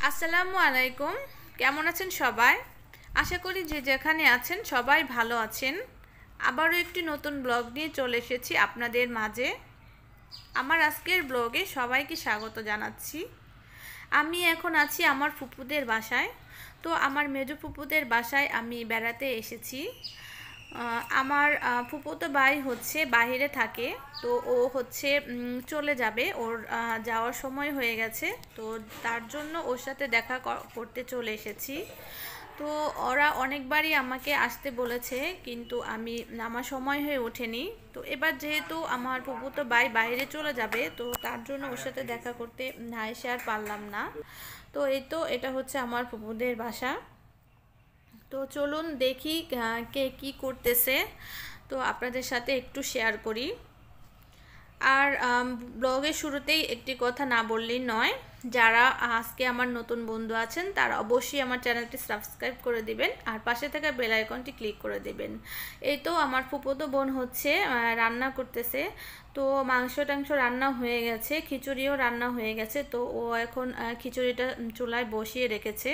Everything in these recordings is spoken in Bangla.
আসসালামু আলাইকুম। কেমন আছেন সবাই? আশা করি যে যেখানে আছেন সবাই ভালো আছেন। আবারও একটি নতুন ব্লগ নিয়ে চলে এসেছি আপনাদের মাঝে। আমার আজকের ব্লগে সবাইকে স্বাগত জানাচ্ছি। আমি এখন আছি আমার ফুপুদের বাসায়। তো আমার মেজো ফুপুদের বাসায় আমি বেড়াতে এসেছি। আমার ফুপুতো ভাই হচ্ছে বাইরে থাকে, তো ও হচ্ছে চলে যাবে, ওর যাওয়ার সময় হয়ে গেছে। তো তার জন্য ওর সাথে দেখা করতে চলে এসেছি। তো ওরা অনেকবারই আমাকে আসতে বলেছে, কিন্তু আমার সময় হয়ে ওঠেনি। তো এবার যেহেতু আমার ফুপুতো ভাই বাইরে চলে যাবে, তো তার জন্য ওর সাথে দেখা করতে এসে আর পারলাম না। তো এটা হচ্ছে আমার ফুপুদের বাসা। তো চলুন দেখি কে কি করতেছে, তো আপনাদের সাথে একটু শেয়ার করি। আর ব্লগের শুরুতেই একটি কথা না বললেই নয়, যারা আজকে আমার নতুন বন্ধু আছেন তারা অবশ্যই আমার চ্যানেলটি সাবস্ক্রাইব করে দিবেন আর পাশে থাকা বেল আইকনটি ক্লিক করে দিবেন। এই তো আমার ফুফুতো বোন হচ্ছে রান্না করতেছে। তো মাংস টাংস রান্না হয়ে গেছে, খিচুড়িও রান্না হয়ে গেছে। তো ও এখন খিচুড়িটা চুলায় বসিয়ে রেখেছে।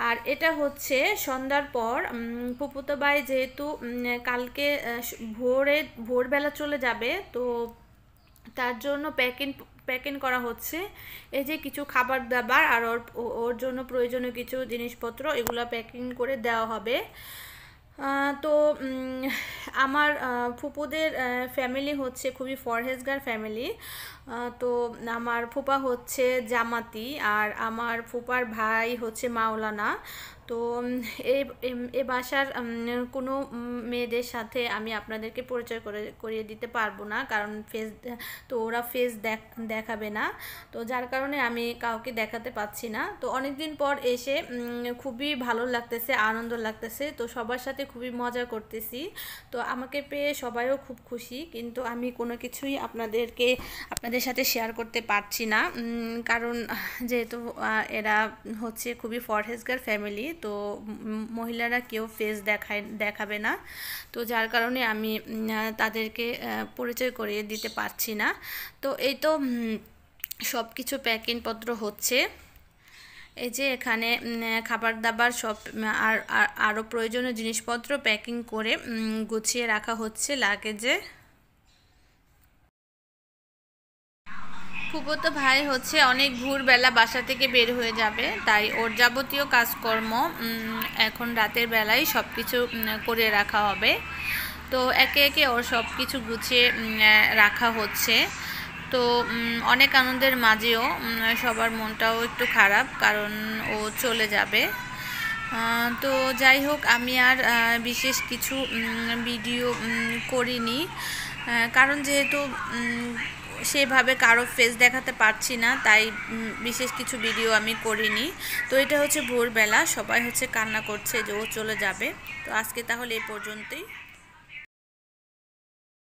আর এটা হচ্ছে সন্ধ্যার পর ফুফুতো ভাই যেহেতু কালকে ভোরবেলা চলে যাবে, তো তার জন্য প্যাকিং করা হচ্ছে। এই যে কিছু খাবার দাবার আর ওর জন্য প্রয়োজনীয় কিছু জিনিসপত্র, এগুলো প্যাকিং করে দেওয়া হবে। তো আমার ফুপুদের ফ্যামিলি হচ্ছে খুবই ফরহেজগার ফ্যামিলি। তো আমার ফুপা হচ্ছে জামাতি আর আমার ফুপার ভাই হচ্ছে মাওলানা। তো এ বাসার কোনো মেয়েদের সাথে আমি আপনাদেরকে পরিচয় করিয়ে দিতে পারবো না, কারণ ওরা ফেস দেখাবে না। তো যার কারণে আমি কাউকে দেখাতে পাচ্ছি না। তো অনেক দিন পর এসে খুবই ভালো লাগতেছে, আনন্দ লাগতেছে। তো সবার সাথে খুবই মজা করতেছি। তো আমাকে পেয়ে সবাইও খুব খুশি, কিন্তু আমি কোনো কিছুই আপনাদের সাথে শেয়ার করতে পারছি না, কারণ যেহেতু এরা হচ্ছে খুবই ফরহেজগার ফ্যামিলি। তো মহিলারা কেউ ফেস দেখাবে না। তো যার কারণে আমি তাদেরকে পরিচয় করিয়ে দিতে পারছি না। তো এই তো সব কিছু প্যাকিংপত্র হচ্ছে। এই যে এখানে খাবার দাবার সব আর আরও প্রয়োজনীয় জিনিসপত্র প্যাকিং করে গুছিয়ে রাখা হচ্ছে লাগেজে। ফুফুতো ভাই হচ্ছে অনেক ভোরবেলা বাসা থেকে বের হয়ে যাবে, তাই ওর যাবতীয় কাজকর্ম এখন রাতের বেলায় সব কিছু করে রাখা হবে। তো একে একে ওর সব কিছু গুছিয়ে রাখা হচ্ছে। তো অনেক আনন্দের মাঝেও সবার মনটাও একটু খারাপ, কারণ ও চলে যাবে। তো যাই হোক, আমি আর বিশেষ কিছু ভিডিও করিনি, কারণ যেহেতু সেভাবে কারো ফেস দেখাতে পারছি না, তাই বিশেষ কিছু ভিডিও আমি করিনি। তো এটা হচ্ছে ভোরবেলা, সবাই হচ্ছে কান্না করছে যে ও চলে যাবে। তো আজকে তাহলে এই পর্যন্তই।